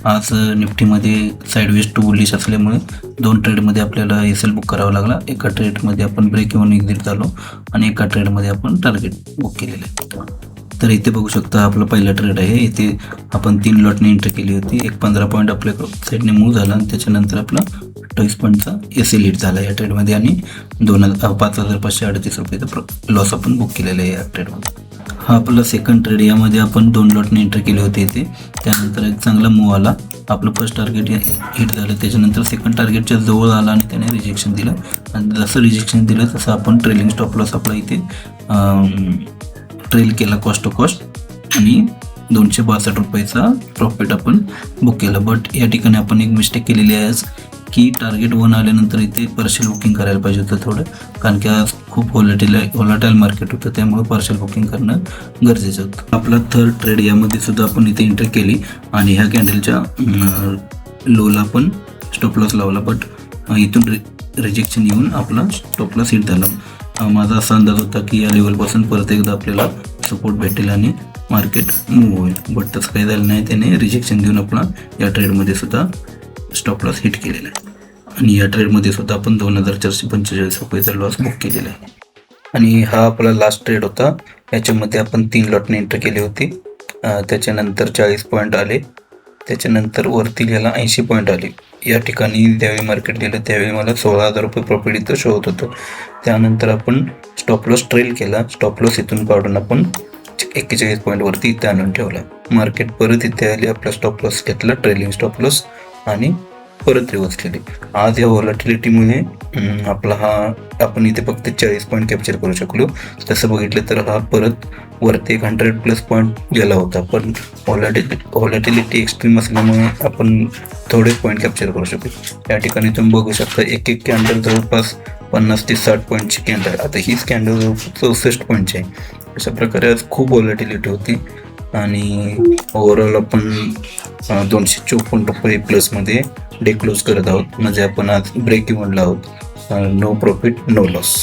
आज निफ्टीमध्ये sideways to bullish असल्यामुळे 2 ट्रेडमध्ये आपल्याला एसएल बुक करावा लागला. एका ट्रेडमध्ये आपण ब्रेक इव्हन एक्झिट झालो आणि एका ट्रेडमध्ये आपण टार्गेट बुक केलेलं आहे. तर इथे बघू शकता आपला पहिला ट्रेड आहे. इथे आपण 3 लॉटने एंट्री केली होती. एक 15 पॉईंट आपल्या साईडने मूव्ह झाला आणि त्याच्यानंतर आपला 28 पॉईंटचा एसएल हिट झाला या ट्रेडमध्ये आणि 5,538 रुपयाचा लॉस आपण बुक केलेला आहे या ट्रेडमध्ये. हा आपला सेकंड ट्रेड. यामध्ये आपण 2 लॉटने एंट्री केली होती इथे. त्यानंतर एक चांगला मूव्ह आला. आपलं फर्स्ट टार्गेट हिट झालं. त्याच्यानंतर सेकंड टार्गेटच्या जवळ आला आणि त्याने रिजेक्शन दिलं आणि जसं रिजेक्शन दिलं तसं आपण ट्रेलिंग स्टॉप लॉस आपला इथे ट्रेल केला कॉस्ट टू कॉस्ट आणि 262 रुपयाचा प्रॉफिट आपण बुक केला. बट या ठिकाणी आपण एक मिस्टेक केलेली आहे की टार्गेट 1 आल्यानंतर इथे पार्शियल बुकिंग करायला पाहिजे होतं थोडं, कारण की आज खूप व्होलाटाईल मार्केट होतं, त्यामुळे पार्शियल बुकिंग करणं गरजेचं होतं. आपला थर्ड ट्रेड. यामध्ये सुद्धा आपण इथे एंट्री केली आणि ह्या कॅन्डलच्या लोला पण स्टॉप लॉस लावला. बट इथून रिजेक्शन येऊन आपला स्टॉप लॉस हिट झाला. माझा असा अंदाज होता की या लेवलपासून परत एकदा आपल्याला सपोर्ट भेटेल आणि मार्केट मूव्ह होईल. बट तसं काही झालं नाही. त्याने रिजेक्शन देऊन आपला या ट्रेडमध्ये सुद्धा स्टॉप लॉस हिट केलेला आहे आणि या ट्रेडमध्ये सुद्धा आपण 2,445 रुपयाचा लॉस बुक केलेला आहे. आणि हा आपला लास्ट ट्रेड होता. याच्यामध्ये आपण 3 लॉटने एंट्री केली होती. त्याच्यानंतर 40 पॉईंट आले. त्याच्यानंतर वरती गेला 80 पॉईंट आले. या ठिकाणी ज्यावेळी मार्केट गेलं त्यावेळी मला 16,000 रुपये प्रॉफिट इथं शो होत होतं. त्यानंतर आपण स्टॉप लॉस ट्रेल केला. स्टॉप लॉस इथून काढून आपण 41 पॉईंटवरती इथे आणून ठेवला. मार्केट परत इथे आली. आपला स्टॉप लॉस घेतला, ट्रेलिंग स्टॉप लॉस, आणि परत रिव्हर्स केली. आज या व्हॉलॅटिलिटीमुळे आपला आपण इथे फक्त 40 पॉईंट कॅप्चर करू शकलो. तसं बघितलं तर हा परत वरती 100+ पॉईंट गेला होता. पण व्हॉलॅटिलिटी एक्स्ट्रीम असल्यामुळे आपण थोडे पॉईंट कॅप्चर करू शकतो. या ठिकाणी तुम्ही बघू शकता एक कॅन्डल जवळपास 50 ते 60 पॉईंटची कॅन्डल. आता हीच कॅन्डल जवळपास 64 पॉईंटची आहे. अशा प्रकारे आज खूप व्हॉलॅटिलिटी होती आणि ओव्हरऑल आपण 254 रुपये प्लसमध्ये डे क्लोज करत आहोत. म्हणजे आपण आज ब्रेक इव्हनला आहोत. No profit no loss.